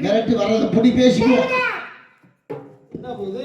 மிரட்டு வர்றத பொடி பேசிக்குவோம். என்ன போகுது?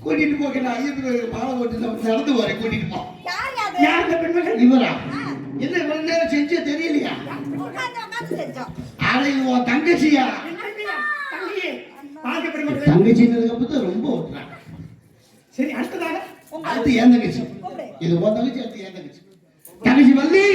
கூட்டிட்டு போக ஐயத்துக்கு பாலை போட்டு நடந்து வர கூட்டிட்டு போ. இவரா என்ன இவ்வளவு நேரம் செஞ்ச தெரியலையா? ஆனா இது உன் தங்கச்சியா? தங்கச்சின்னு அப்புறம் ரொம்ப ஓட்டுறாங்க. சரி அடுத்ததாக அடுத்து என் தங்கச்சி. இது உன் தங்கச்சி, அடுத்து என் தங்கச்சி. தங்கச்சி வள்ளி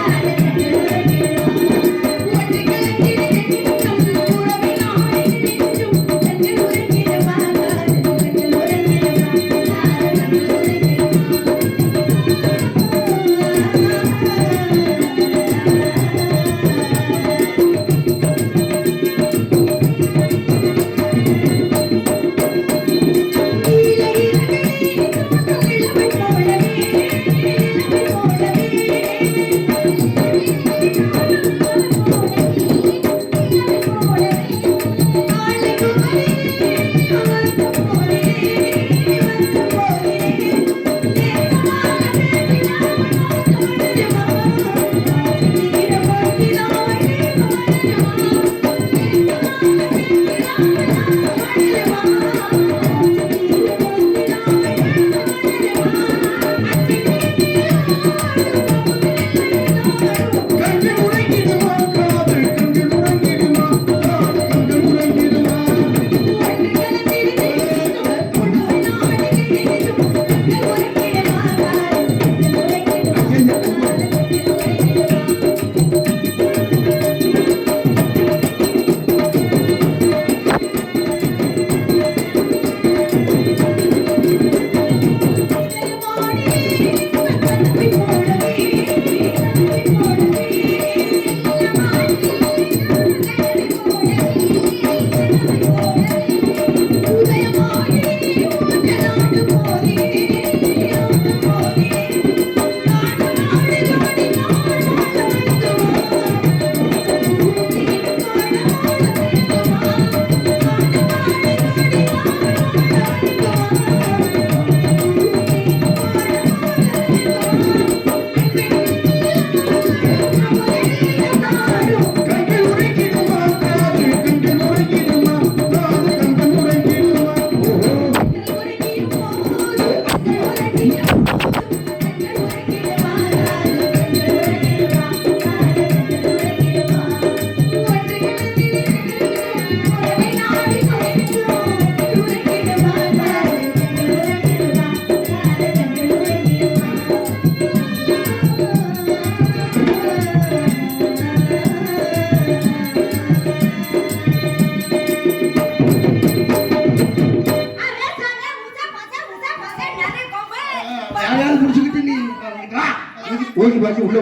Thank you.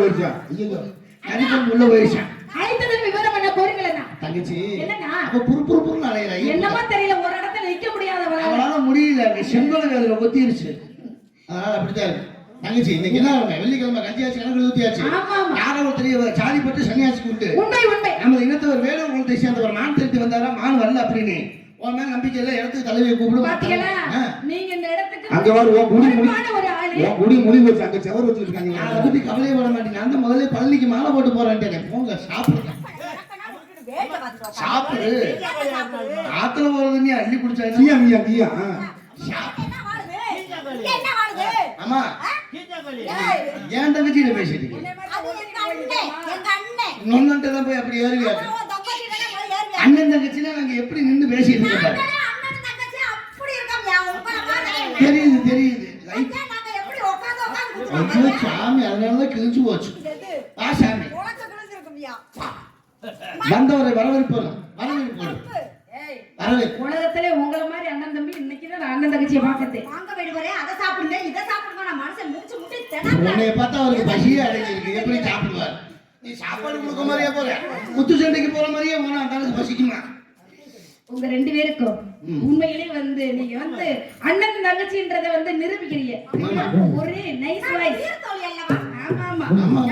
போயிருச்சா? ஐயோ கறிக்குழம்பு உள்ள போயிடுச்சா? அழைத்ததன் விவரம் என்ன போறீங்களா தங்கச்சி என்னண்ணா? அப்ப புறுப்புறுப்புன்னு அலையிறா. என்னமா தெரியல, ஒரு இடத்துல நிக்க முடியாதவள. அவளால முடியல, செங்கோல் அதுல கொத்திருச்சு. அதனால அப்படித்தான் இருக்கு. தங்கச்சி இன்னைக்கு என்ன கிழமை? வெள்ளிக்கிழமை கஞ்சியாச்சு, கணக்கு ஊத்தியாச்சு. ஆமா ஆமா. யாரோ ஒரு தெரிய சாதிப்பட்டு சன்னியாசி கூட்டு உண்மை உண்மை. நம்ம இனத்தவர் வேலூர் குலத்தை சேர்ந்தவர் மான் திருத்தி வந்தாரா, மான் வரல அப்படின்னு உன் மேல நம்பிக்கை இல்ல, இடத்துக்கு தலைவியை கூப்பிடு. பாத்தீங்களா, நீங்க இந்த இடத்துக்கு அங்க வர உன் குடி முடி ஒரு ஆளு. உன் குடி முடி வச்சு அங்க செவர் வச்சிருக்காங்க. அதை பத்தி கவலையே பட மாட்டேங்க. அந்த முதல்ல பழனிக்கு மாலை போட்டு போறேன்ட்டேன். போங்க சாப்பிடுங்க, சாப்பிடு. ஆத்துல போறது நீ அள்ளி குடிச்சா நீயா நீயா நீயா ஆமா. ஏன் தங்கச்சியில பேசிட்டு நொன்னன்ட்டு தான் போய் அப்படி ஏறுவியா? அண்ணன் தங்கச்சினா நாங்க எப்படி நின்று பேசிட்டு இருக்கோம்? தெரியுது தெரியுது. ஐயோ சாமி, அதனாலதான் கிழிச்சு போச்சு. ஆ சாமி, வந்தவரை வரவேற்போம், வரவேற்போம், வரவேற்பு. உலகத்திலே உங்கள மாதிரி அண்ணன் தம்பி இன்னைக்குதான் நான் அண்ணன் தங்கச்சியை பார்க்கறது. உன்னைய பார்த்தா அவருக்கு பசியே அடைஞ்சிருக்கு. எப்படி சாப்பிடுவார்? நீ சாப்பாடு கொடுக்க மாதிரியே போற, முத்து சண்டைக்கு போற மாதிரியே போனா அந்த ஆளுக்கு பசிக்குமா? உங்க ரெண்டு பேருக்கும் உண்மையிலே நீங்க அண்ணன் தங்கச்சின்றதை நிரூபிக்கிறீங்க. ஒரே நைஸ் வாய்ஸ். ஆமா ஆமா,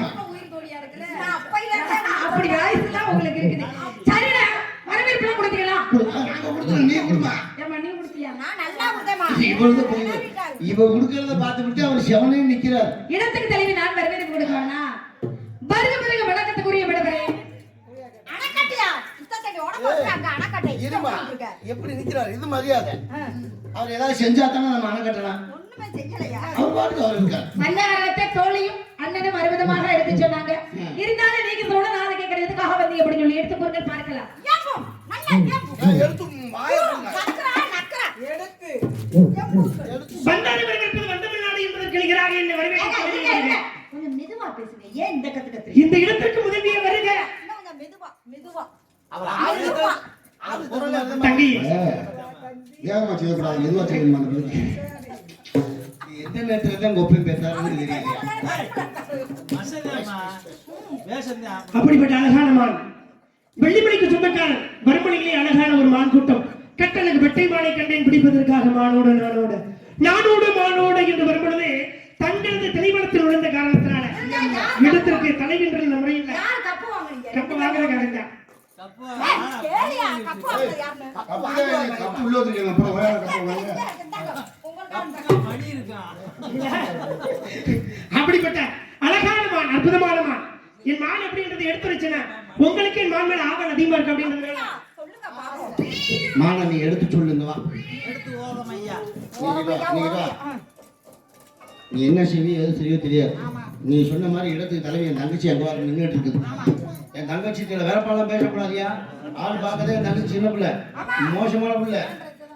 அப்படி வாய்ஸ் எல்லாம் உங்களுக்கு இருக்குது. சரிடா, வரவேற்பெல்லாம் கொடுத்தீங்களா? நாங்க கொடுத்தோம், நீ கொடுமா. ஏமா நீ கொடுத்தியா? இவ கொடுக்கறத பார்த்துட்டு அவர் செவனே நிக்கிறார். இடத்துக்கு தலைவி நான் வரவேற்பு கொடுக்கலாம்னா வருக வருக வணக்கத்துக்குரிய விடவரே. எப்படி நிக்கிறார்? இது மரியாதை. அவர் ஏதாவது செஞ்சா தானே நம்ம அணை கட்டலாம். அவர் பாட்டுக்கு அவர் இருக்கார். மன்னாரத்தை தோழியும் அண்ணனும் அறுபதமாக எடுத்து சொன்னாங்க. இருந்தாலும் நீங்க சொல்ல நாளை கேட்கறதுக்காக வந்தீங்க அப்படின்னு சொல்லி எடுத்து பொருட்கள் பார்க்கலாம். இந்த இடத்திற்கு முதலிய வருக. தங்கி ஏகமா செய்யக்கூடாது, மெதுவா செய்யணும். எந்த நேரத்துல தான் கொப்பை பேசாருன்னு தெரியல. அப்படிப்பட்ட அழகான மான், வெள்ளிமணிக்கு சொந்தக்காரன், வறுமணிகளே அழகான ஒரு மான் கூட்டம். கட்டளக்கு வெட்டை மானை கண்டேன் பிடிப்பதற்காக மானோடு நானோடு நானோடு மானோடு என்று வரும்பொழுது தங்களது தெளிவனத்தில் நுழைந்த காரணத்தினால இடத்திற்கு தலைவின்ற முறையில் கப்பு வாங்குற காரணம். அப்படிப்பட்ட அழகான மான், அற்புதமான மான். என் மான் அப்படின்றது எடுத்துருச்சுன்னா உங்களுக்கு என் மான் மேல ஆவல் அதிகமா இருக்கு அப்படின்றது. மான நீ எடுத்து சொல்லுங்க. வா, நீ என்ன செய்வியோ எது செய்யோ தெரியாது. நீ சொன்ன மாதிரி இடத்துக்கு தலைவி என் தங்கச்சி அங்க வர நின்றுட்டு இருக்குது. என் தங்கச்சி வேறப்பாலாம் பேசக்கூடாதியா? ஆள் பார்க்கதே என் தங்கச்சி சின்ன பிள்ளை, மோசமான பிள்ளை.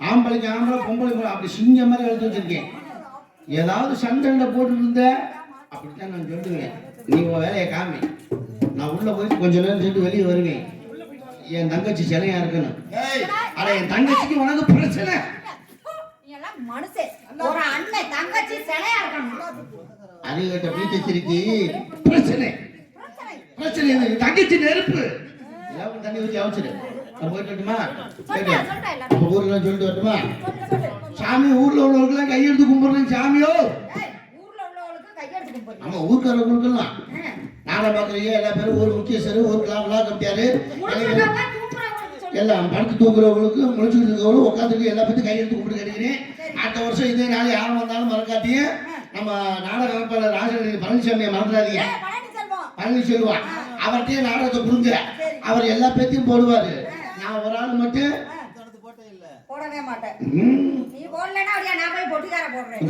ஆம்பளைக்கு ஆம்பளை, பொம்பளைக்கு அப்படி சிங்க மாதிரி எடுத்து வச்சிருக்கேன். ஏதாவது சண்டை போட்டு இருந்த அப்படித்தான் நான் சொல்லுவேன். நீ உன் வேலையை காமி, நான் உள்ள போயிட்டு கொஞ்ச நேரம் சொல்லிட்டு வெளியே வருவேன். என் தங்கச்சி சிலையா இருக்கணும். ஆனா என் தங்கச்சிக்கு உனக்கு பிரச்சனை. அறிவிட்ட பீச்சரிக்கு பிரச்சனை பிரச்சனை. தங்கச்சி நெருப்பு தண்ணி ஊற்றி அவச்சிரு. போயிட்டு வரட்டுமா? ஊர்ல சொல்லிட்டு வரட்டுமா? சாமி ஊர்ல உள்ளவர்களுக்கெல்லாம் கையெடுத்து கும்பிடுறேன் சாமியோ. ஆமா, ஊர்க்காரர்களுக்கெல்லாம் நாளை பார்க்குறீங்க. எல்லா பேரும் ஊர் முக்கியஸ்தர், ஊருக்கெல்லாம் விழா கட்டியாரு எல்லாம் படுத்து தூங்குறவங்களுக்கு, முழிச்சுட்டு இருக்கவங்களும் உட்காந்துருக்கு. எல்லா பேரும் கையெழுத்து கும்பிட்டு கேட்டுக்கிறேன். அடுத்த வருஷம் இதே நாள் யாரும் வந்தாலும் மறக்காட்டியே நம்ம நாடக அமைப்பாளர் ராஜன் பழனிசாமியை மறந்துடாதீங்க. பழனிசெல்வம் அவர்கிட்டயே நாடகத்தை கொடுங்க. அவர் எல்லா பேத்தையும் போடுவாரு. நான் ஒரு ஆள் மட்டும் போடவே மாட்டேன். நீ போடலனா அப்படியே நான் போய் பொட்டிக்கார போடுறேன்.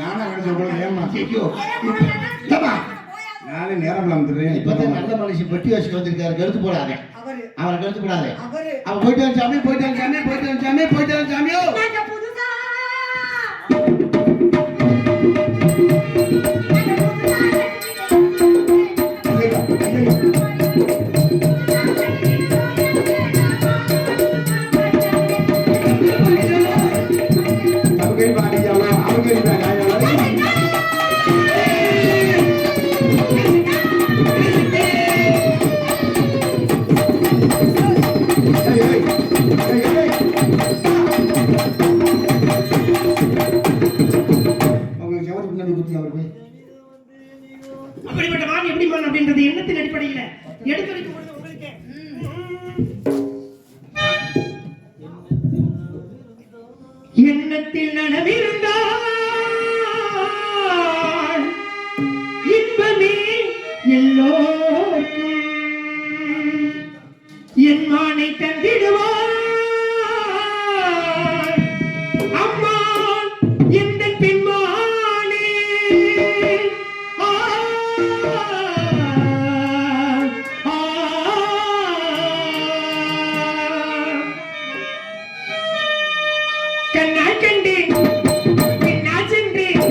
நானா நினைச்ச கூட ஏமாத்தியோ. நானே நேரம்ல வந்துடுறேன். இப்பதான் நல்ல மனுஷன் பெட்டி வச்சுட்டு வந்திருக்காரு. கருத்து போடாத, அவரை கருத்து போடாத. அவன் போயிட்டு சாமி, போயிட்டு சாமி, போயிட்டு சாமி, போயிட்டு சாமியோ. அவங்க பெருமான் அப்படின்றது எண்ணத்தின் அடிப்படையில எடுத்துரைக்கும் பொழுது உங்களுக்கு எண்ணத்தில் நடவிருந்தால் இன்பமே எல்லோருக்கும் என் மானை தந்திடுவார் அம்மா எந்த பெண்மானே ஆ, ஆ, கண்ணா கண்டேன் பின்னா சென்றேன்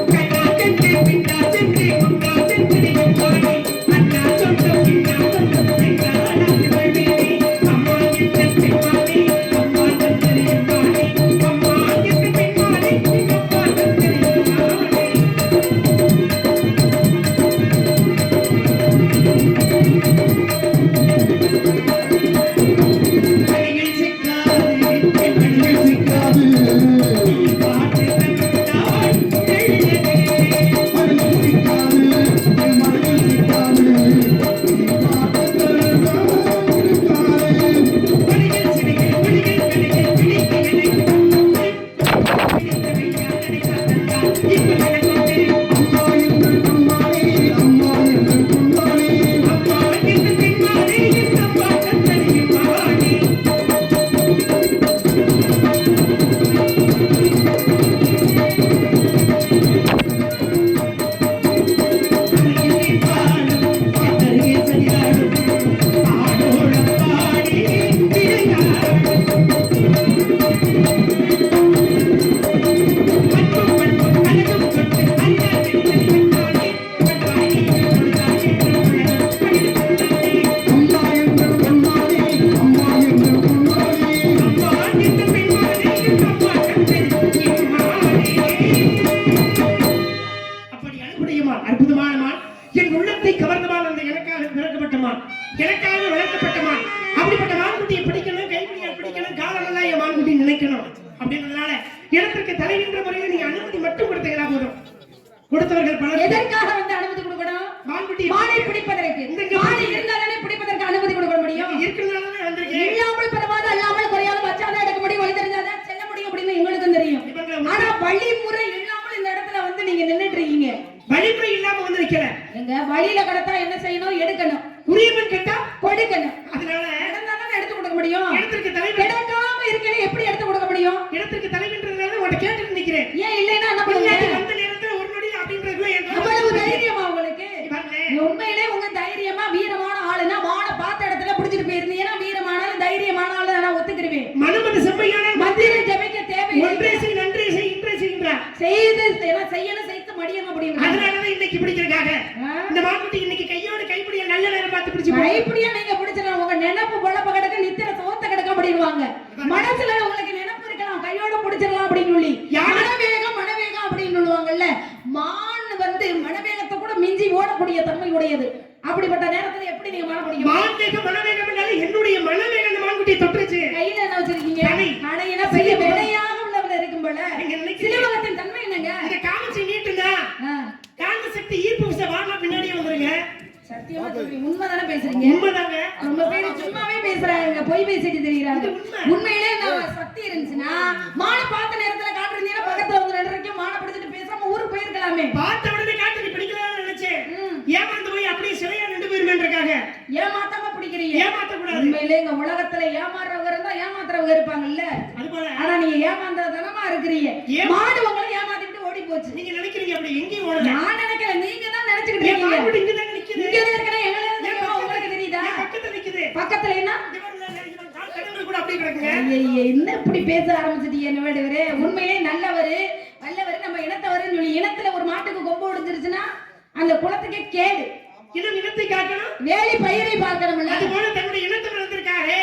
கண்ணா கண்டேன் பின்னா சென்றேன் முன்னா சென்றேன் மானே அண்ணா சொந்தம் பின்னா சொந்தம் என்றால் வாழ்வேனே அம்மா எந்த பெண்மானே அம்மா தந்தரியும் மானே அம்மா எந்த பெண்மானே அம்மா தந்தரியும் மானே மணிகள் சிக்காது என் மணிகள் சிக்காது பாட்டு தந்தாய் தெள்ளனே மணிகள் சிறிகள் மணிகள் கணிகள் பிடிக்க எனக்கு பிடித்தவை யானை காத்தந்தால் இப்ப எனக்கு தெரியும் அம்மா எந்த பெண்மானே என் அம்மா தந்தரியும் மானே அருகே பாடும் அருகே சரியாடும் ஆடோடம் பாடி விளையாடும் பண்பும் பண்பும் அழகும் கொண்டு அல்லா தென்றல் கண்டானே பண்பாடி கொடுத்தானே உலகம் பணிந்தானே அம்மா எந்த பெண்மானே என் அம்மா தந்தரியும் மானே அப்படி அன்புடையமான் அற்புதமானமான் என் உள்ளத்தை கவர்ந்தமான் அந்த எனக்காக பிறக்கப்பட்டமான் எனக்காக வளர்க்கப்பட்டமான் அப்படிப்பட்ட மான்குட்டியை பிடிக்கணும் கைப்பிடியால் பிடிக்கணும் காலமெல்லாம் என் மான்குட்டி நினைக்கணும் அப்படின்றதுனால இடத்திற்கு தலைவின்ற முறையில் நீங்க அனுமதி மட்டும் கொடுத்தீங்களா போதும் கொடுத்தவர்கள் பலர் எதற்காக வந்து அனுமதி கொடுக்கணும் மான்குட்டி மானை பிடிப்பதற்கு மானை இருந்தாலே பிடிப்பதற்கு அனுமதி கொடுக்க முடியும் இருக்கிறதுனால வந்திருக்கேன் இல்லாமல் பரவாத அல்லாமல் குறையாத வச்சாதான் எடுக்க முடியும் வழி தெரிஞ்சாதான் செல்ல முடியும் அப்படின்னு எங்களுக்கும் தெரியும் ஆனா வழிமுறை இல்லாமல் இந்த இடத்துல வந்து நீங்க நின்னுட்டு இருக்கீங்க வழிமுறை இல்லாம வந்து நிக்கல எங்க வழியில கடத்தா என்ன செய்யணும் எடுக்கணும் உரியவன் கேட்டா கொடுக்கணும் அதனால இடம்தானே எடுத்து கொடுக்க முடியும் இடத்திற்கு தலைவர் கிடைக்காம இருக்கணும் எப்படி எடுத்து கொடுக்க முடியும் இடத்திற்கு தலைவன்றதுனால உன்கிட்ட கேட்டு நிக்கிறேன் ஏன் இல்லைன்னா என்ன பின்னாடி பண்ணுவீங்க வந்த நேரத்துல ஒரு நொடி அப்படின்றதுல என் அவ்வளவு தைரியமா உங்களுக்கு பாருங்க உண்மையிலே உங்க தைரியமா வீரமான ஆளுனா வான பார்த்த இடத்துல பிடிச்சிட்டு போயிருந்தீங்கன்னா வீரமானாலும் தைரியமான ஆளு நான் ஒத்துக்கிருவேன் மனமது செம்மையான மத்தியில ஜெபிக்க ஒன்றே தேவையில்லை செய் நன்றே செய் இன்றே செய்கின்றார் செய்து செய்யணும் செய்து மடியணும் அப்படிங்கிறாங்க அதனாலதான் இன்னைக்கு பிடிக்கிறதுக்காக இந்த மான்குட்டி இன்னைக்கு கையோட கைப்பிடிய நல்ல நேரம் பார்த்து பிடிச்சு கைப்பிடியா நீங்க பிடிச்சிடலாம் உங்க நினைப்பு பொழப்ப கிடக்க நித்திர சோத்த கிடக்க அப்படின்வாங்க மனசுல உங்களுக்கு நினைப்பு இருக்கலாம் கையோட பிடிச்சிடலாம் அப்படின்னு சொல்லி மனவேகம் அப்படின்னு சொல்லுவாங்கல்ல மான் வந்து மனவேகத்தை கூட மிஞ்சி ஓடக்கூடிய தன்மை உடையது அப்படிப்பட்ட நேரத்துல எப்படி நீங்க மன பிடிக்கும் மான்வேகம் மனவேகம் என்றாலே என்னுடைய மனவேகம் இந்த மான்குட்டியை தொட்டுருச்சு கையில என்ன வச்சிருக்கீங்க கடை. கடையினா பெரிய விலையாக உள்ளவங்க இருக்கும் போல நீங்க நினைக்கிறீங்க. சிலுவகத்தின் தன்மை என்னங்க இந்த காமச்சி நீட்டுனா காந்த சக்தி ஈர்ப்பு விசை வாங்க பின்னாடியே வந்துருங்க சத்தியமா சொல்றீங்க உண்மைதானே பேசுறீங்க உண்மைதாங்க ரொம்ப பேரு சும்மாவே பேசுறாங்க பொய் பேசிட்டு தெரியுறாங்க இது உண்மை. உண்மையிலே நான் சக்தி இருந்துச்சுன்னா மான பார்த்த நேரத்துல காட்டுறீங்கன்னா பக்கத்துல வந்து 2 வரைக்கும் மான பிடிச்சிட்டு பேசாம ஊருக்கு போயிருக்கலாமே பார்த்த உடனே காட்டு நீ பிடிக்கலாம்னு நினைச்சேன் ம். ஏமாந்து போய் அப்படியே சிலையா நின்று போயிருமேன்றக்காக ஏமாத்தாம பிடிக்கிறீங்க ஏமாத்த கூடாது உண்மையிலே இந்த உலகத்துல ஏமாறுறவங்க இருந்தா ஏமாத்துறவங்க இருப்பாங்கல்ல அது போல ஆனா நீங்க ஏமாந்ததனமா இருக்கிறீங்க மாடு உங்களை ஏமாத்திட்டு ஓடி போச்சு நீங்க நினைக்கிறீங்க அப்படி எங்கேயும் ஓடல நான் நினைக்கல நீங்க தான் நினைச்சுக்கிட்டு என் இருக்கீங்க மான்குட்டி இங்கதான் நிக்குது இங்க இருக்கணும் எங்களை தெரியுமா உங்களுக்கு தெரியுதா என் பக்கத்துல நிக்குது பக்கத்துல என்ன இவன் கால் கடவுள் கூட அப்படியே கிடக்குங்க ஐயையே, என்ன இப்படி பேச ஆரம்பிச்சிட்டீங்க நடுவரே உண்மையிலே நல்லவரு நம்ம இனத்தவருன்னு சொல்லி இனத்துல ஒரு மாட்டுக்கு கொம்பு ஒடிஞ்சிருச்சுன்னா அந்த குலத்துக்கே கேடு இன்னும் இனத்தை காக்கணும் வேலி பயிரை பார்க்கணும்ல அது போல தன்னுடைய இனத்தை வளர்த்திருக்காரு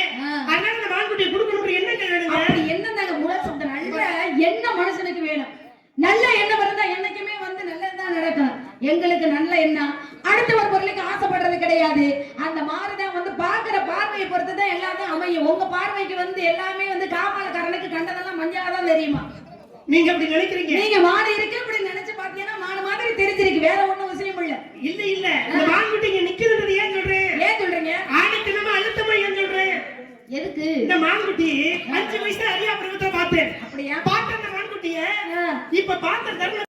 அதனால இந்த மான்குட்டியை கொடுக்கணும்ன்ற எண்ணங்கள் வேணுங்க அப்படி என்னதாங்க முழசப்த நல்ல எண்ணம் மனுஷனுக்கு வேணும் நல்ல எண்ணம் இருந்தா என்னைக்குமே வந்து நல்லதுதான் நடக்கும் எங்களுக்கு நல்ல எண்ணம் அடுத்தவர் பொருளுக்கு ஆசைப்படுறது கிடையாது அந்த மாதிரிதான் வந்து பாக்குற பார்வையை பொறுத்துதான் எல்லாத்தையும் அமையும் உங்க பார்வைக்கு வந்து எல்லாமே வந்து காப்பாளக்காரனுக்கு கண்டதெல்லாம் மஞ்சளாதான் தெரியுமா நீங்க அப்படி நினைக்கிறீங்க நீங்க மாடு இருக்கு அப்படி நினைச்சு பாத்தீங்கன்னா மாடு மாதிரி தெரிஞ்சிருக்கு வேற ஒண்ணும் விஷயம் இல்ல இல்ல இல்ல இந்த மான்குட்டி இங்க நிக்குதுன்றது ஏன் சொல்றேன்? ஏன் சொல்றீங்க? ஆணித்தனமா அழுத்தமா ஏன் சொல்றேன்? எதுக்கு? இந்த மான்குட்டி 5 வயசுல அரியா பருவத்தை பார்த்தேன். அப்படியா? பார்த்த அந்த மான்குட்டிய இப்ப பார்த்த தருணம்